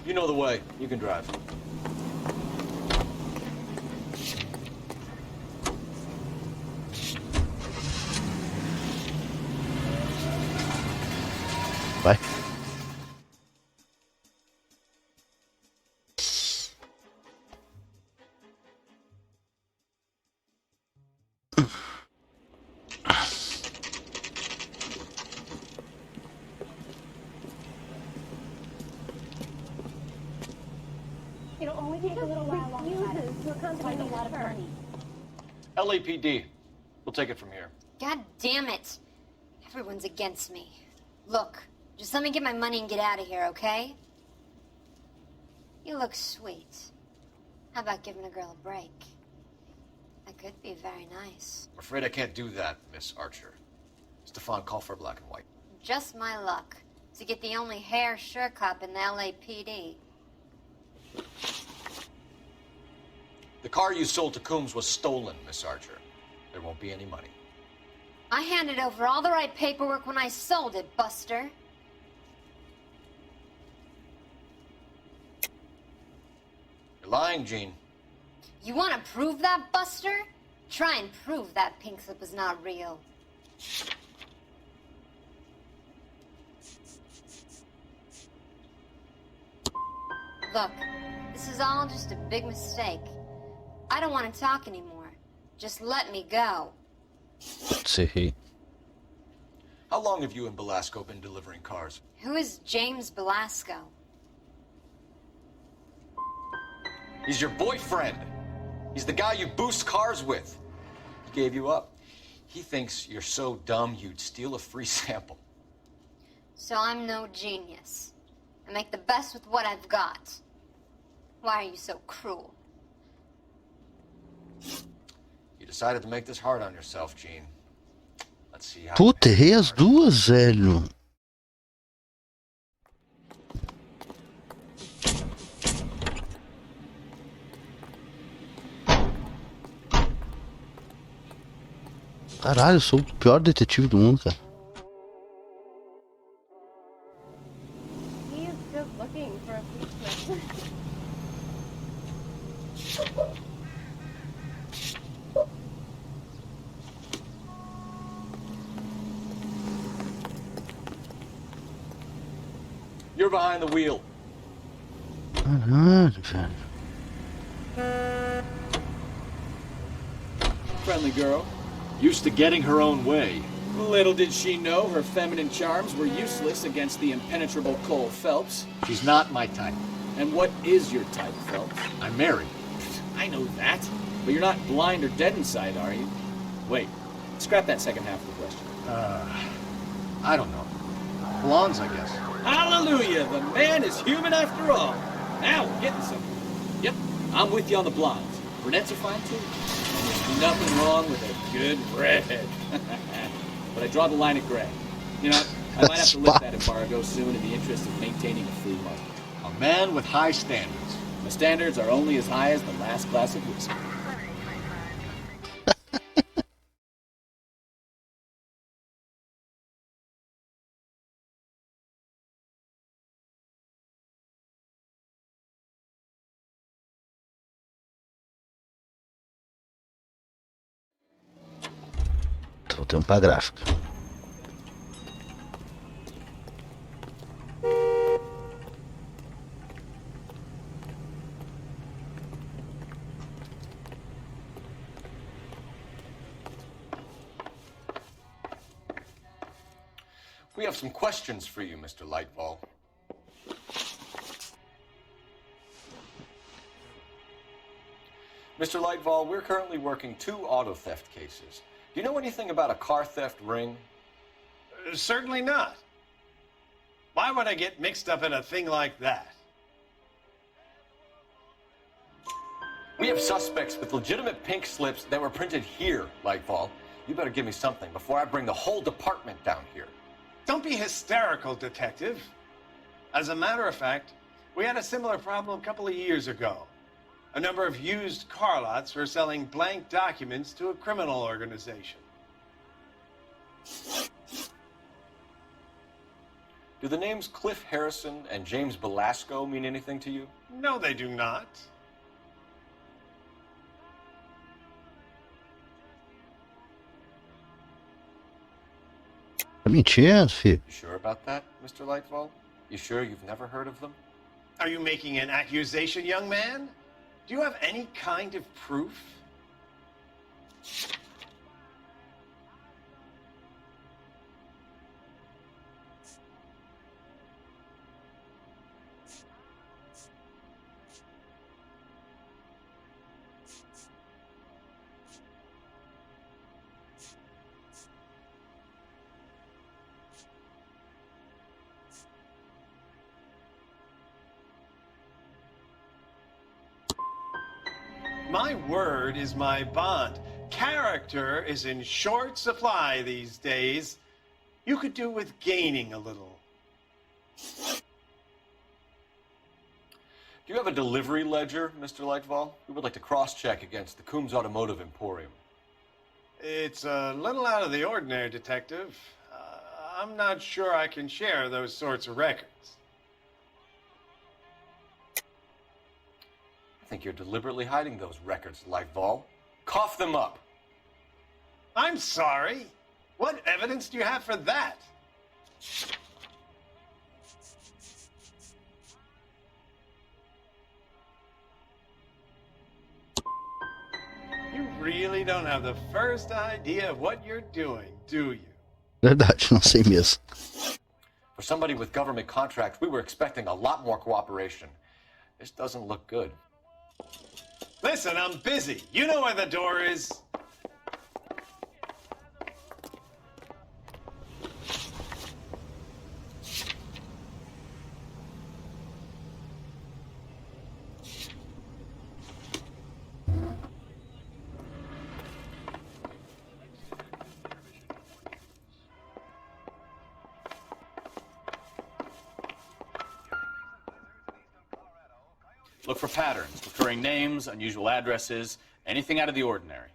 You know the way. You can drive. Vai. It'll only take a little while longer to accompany a lot of money. LAPD. We'll take it from here. God damn it. Everyone's against me. Look, just let me get my money and get out of here, okay? You look sweet. How about giving a girl a break? That could be very nice. I'm afraid I can't do that, Miss Archer. Stefan, call for black and white. Just my luck to get the only hair sure cop in the LAPD. The car you sold to Coombs was stolen, Miss Archer. There won't be any money. I handed over all the right paperwork when I sold it, Buster. You're lying, Jean. You want to prove that, Buster? Try and prove that pink slip is not real. Look, this is all just a big mistake. I don't want to talk anymore. Just let me go. Putz, errei. How long have you and Velasco been delivering cars? Who is James Velasco? He's your boyfriend. He's the guy you boost cars with. He gave you up. He thinks you're so dumb you'd steal a free sample. So I'm no genius. I make the best with what I've got. Why are you so cruel? You decided to make this hard on yourself, Jean. Let's see how... Puta, errei as duas, velho. Caralho, eu sou o pior detetive do mundo, cara. behind the wheel. Caralho, velho. Friendly girl. Used to getting her own way. Little did she know her feminine charms were useless against the impenetrable Cole Phelps. She's not my type. And what is your type, Phelps? I'm married. I know that. But you're not blind or dead inside, are you? Wait. Scrap that second half of the question. I don't know. Blondes, I guess. Hallelujah! The man is human after all. Now we're getting somewhere. Yep, I'm with you on the blondes. Brunettes are fine too. There's nothing wrong with a good redhead. But I draw the line at gray. You know, I might have to lift that embargo soon in the interest of maintaining a free market. A man with high standards. The standards are only as high as the last glass of whiskey. Vou ter pra gráfica. We have some questions for you, Mr. Lightfall. Mr. Lightfall, we're currently working 2 auto theft cases. Do you know anything about a car theft ring? Certainly not. Why would I get mixed up in a thing like that? We have suspects with legitimate pink slips that were printed here, Lightfall. You better give me something before I bring the whole department down here. Don't be hysterical, Detective. As a matter of fact, we had a similar problem a couple of years ago. A number of used car lots were selling blank documents to a criminal organization. Do the names Cliff Harrison and James Belasco mean anything to you? No, they do not. Tá mentindo, filho? You sure about that, Mr. Lightfall? You sure you've never heard of them? Are you making an accusation, young man? Do you have any kind of proof? My word is my bond. Character is in short supply these days. You could do with gaining a little. Do you have a delivery ledger, Mr. Lightfall? We would like to cross-check against the Coombs Automotive Emporium. It's a little out of the ordinary, Detective. I'm not sure I can share those sorts of records. I think you're deliberately hiding those records, Lightfall. Cough them up. I'm sorry. What evidence do you have for that? You really don't have the first idea of what you're doing, do you? Verdade, não sei mesmo. For somebody with government contracts, we were expecting a lot more cooperation. This doesn't look good. Listen, I'm busy. You know where the door is. Look for patterns, recurring names, unusual addresses, anything out of the ordinary.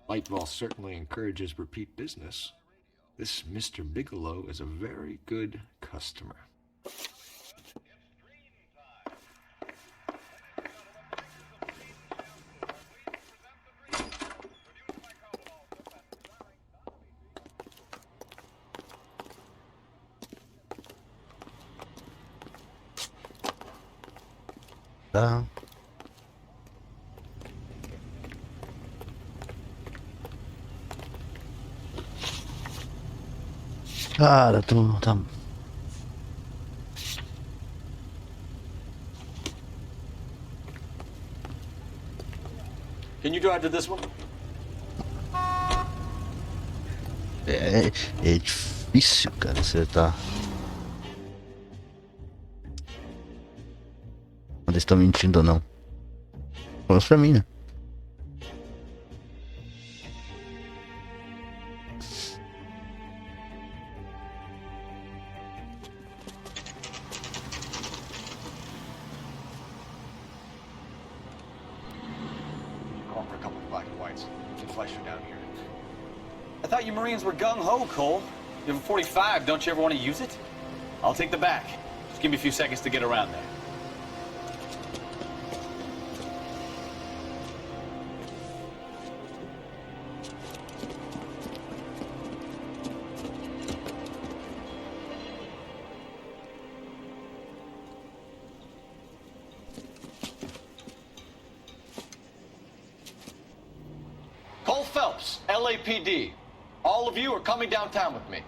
Lightball certainly encourages repeat business. This Mr. Bigelow is a very good customer. Tá. Cara, tá. Can you drive to this one? É difícil, cara, acertar. Quando eles estão mentindo ou não. Pelo menos pra mim, né? Call for a couple of black and whites. Can flash you down here. I thought you Marines were gung-ho, Cole. You have a 45, don't you ever want to use it? I'll take the back. Just give me a few seconds to get around there. Cole Phelps, LAPD. All of you are coming downtown with me.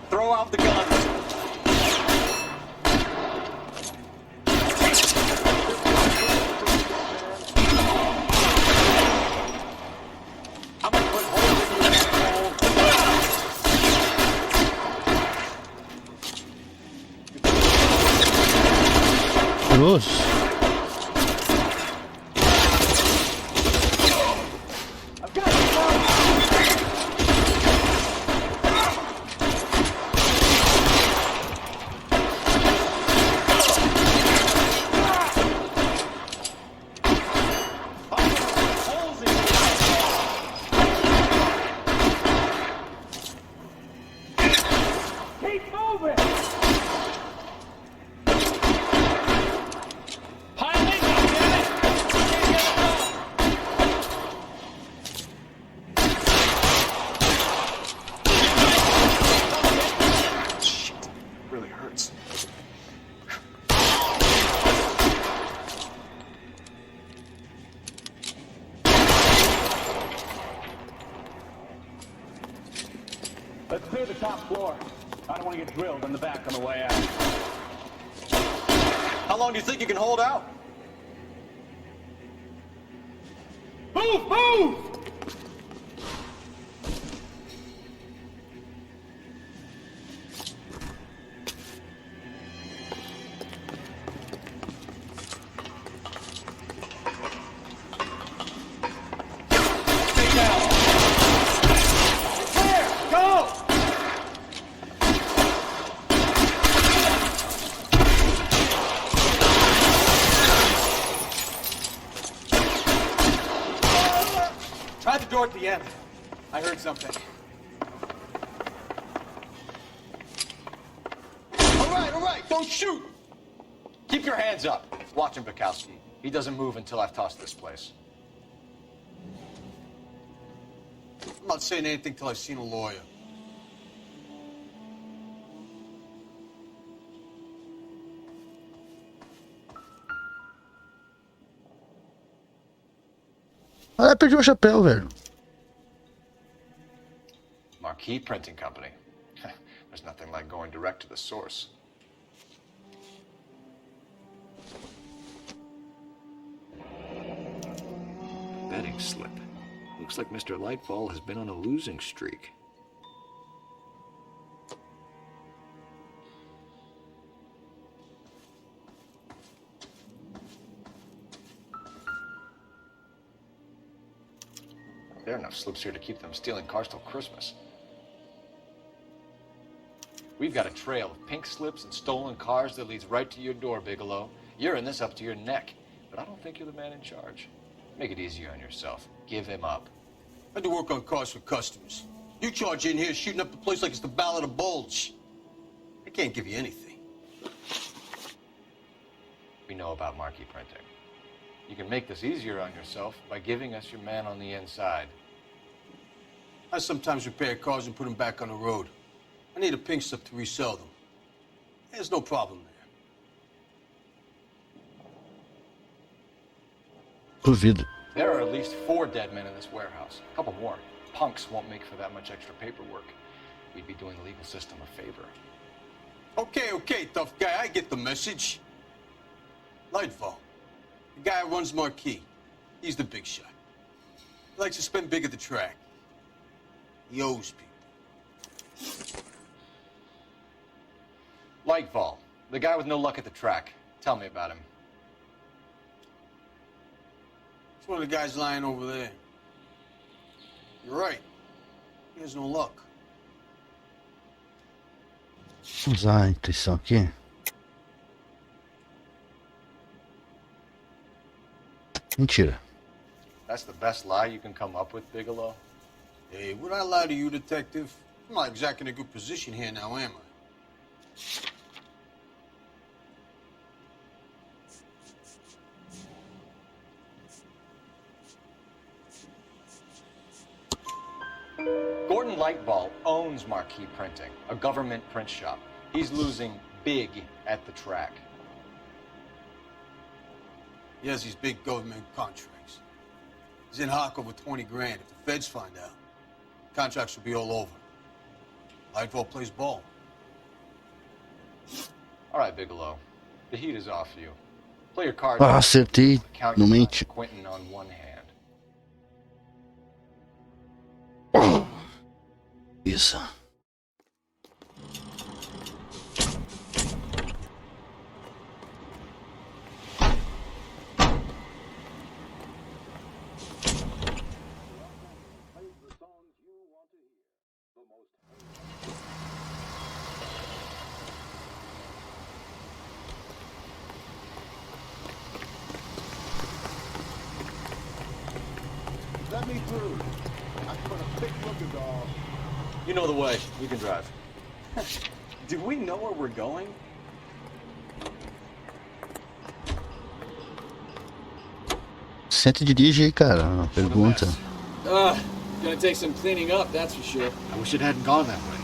Throw out the guns. I'm gonna put holes in your asshole. Grosso. Keep moving! Shit, really hurts. Let's clear the top floor. I don't want to get drilled in the back on the way out. How long do you think you can hold out? Move! Move! Stay down. Clear! Go! Try the door at the end. I heard something. All right, don't shoot. Keep your hands up. Watch him, Bukowski. He doesn't move until I've tossed this place. I'm not saying anything till I've seen a lawyer. Ah, perdi o chapéu, velho. Marquee Printing Company. There's nothing like going direct to the source. Betting slip. Looks like Mr. Lightfall has been on a losing streak. There are enough slips here to keep them stealing cars till Christmas. We've got a trail of pink slips and stolen cars that leads right to your door, Bigelow. You're in this up to your neck, but I don't think you're the man in charge. Make it easier on yourself. Give him up. I do work on cars for customers. You charge in here shooting up the place like it's the Ballad of Bulge. I can't give you anything. We know about marquee printing. You can make this easier on yourself by giving us your man on the inside. I sometimes repair cars and put them back on the road. I need a pink slip to resell them. There's no problem there. Duvido. There are at least 4 dead men in this warehouse. A couple more. Punks won't make for that much extra paperwork. We'd be doing the legal system a favor. Okay, tough guy. I get the message. Lightfall, the guy who runs Marquee. He's the big shot. He likes to spend big at the track. He owes people. Lightfall, the guy with no luck at the track. Tell me about him. It's one of the guys lying over there. You're right. He has no luck. Vamos usar a intuição aqui. Mentira. That's the best lie you can come up with, Bigelow? Hey, would I lie to you, detective? I'm not exactly in a good position here now, am I? Gordon Lightfall owns Marquee Printing, a government print shop. He's losing big at the track. He has these big government contracts. He's in hock over 20 grand. If the feds find out, contracts will be all over. Lightfall plays ball. All right, Bigelow. The heat is off you. Play your cards. Ah, acertei. Count No your mente. Quentin on one hand. Isso. Let me through. I put a thick looking dog. You know the way. You can drive. Do we know where we're going? Senta e dirige aí, cara. Uma pergunta. Gonna take some cleaning up, that's for sure. I wish it hadn't gone that way.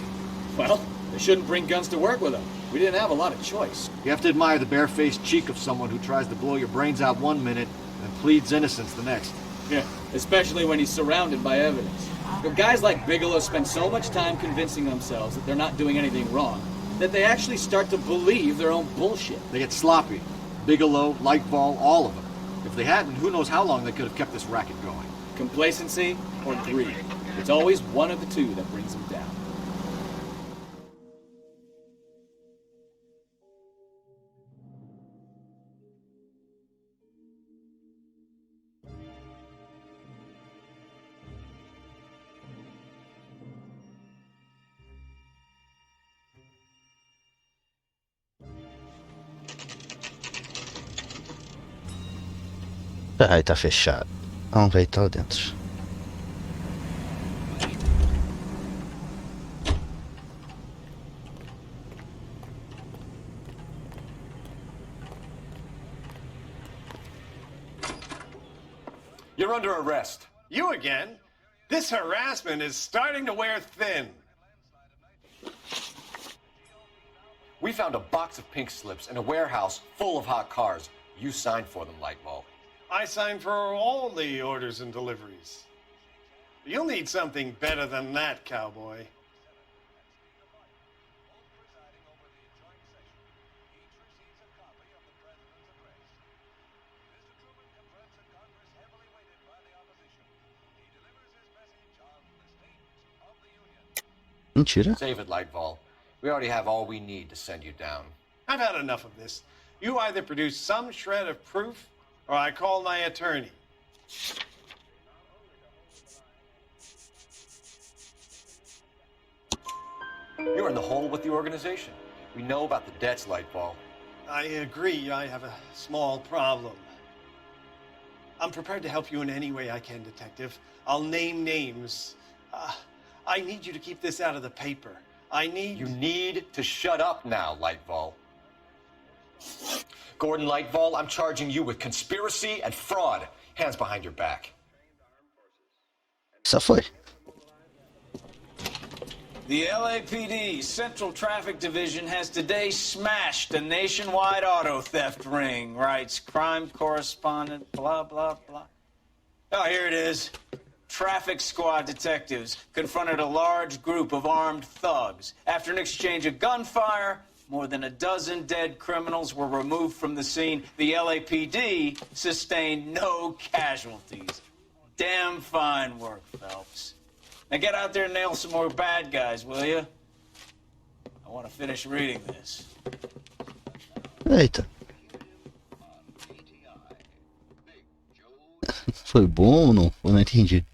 Well, they shouldn't bring guns to work with them. We didn't have a lot of choice. You have to admire the barefaced cheek of someone who tries to blow your brains out one minute and pleads innocence the next. Yeah, especially when he's surrounded by evidence. But guys like Bigelow spend so much time convincing themselves that they're not doing anything wrong, that they actually start to believe their own bullshit. They get sloppy. Bigelow, Lightfall, all of them. If they hadn't, who knows how long they could have kept this racket going. Complacency or greed. It's always one of the two that brings them down. Ai, tá fechado. Não, velho, tá lá dentro. You're under arrest. You again? This harassment is starting to wear thin. We found a box of pink slips in a warehouse full of hot cars. You signed for them, Lightfall. I signed for all the orders and deliveries. You'll need something better than that, cowboy. Mentira. Save it, Lightfall. We already have all we need to send you down. I've had enough of this. You either produce some shred of proof, or I call my attorney. You're in the hole with the organization. We know about the debts, Lightfall. I agree. I have a small problem. I'm prepared to help you in any way I can, Detective. I'll name names. I need you to keep this out of the paper. You need to shut up now, Lightfall. Gordon Lightfall, I'm charging you with conspiracy and fraud. Hands behind your back. Só foi. The LAPD Central Traffic Division has today smashed a nationwide auto theft ring, writes crime correspondent, blah, blah, blah. Oh, here it is. Traffic squad detectives confronted a large group of armed thugs. After an exchange of gunfire, more than a dozen dead criminals were removed from the scene. The LAPD sustained no casualties. Damn fine work, Phelps. Now get out there and nail some more bad guys, will you? I want to finish reading this. Eita. Foi bom ou não? Eu não entendi.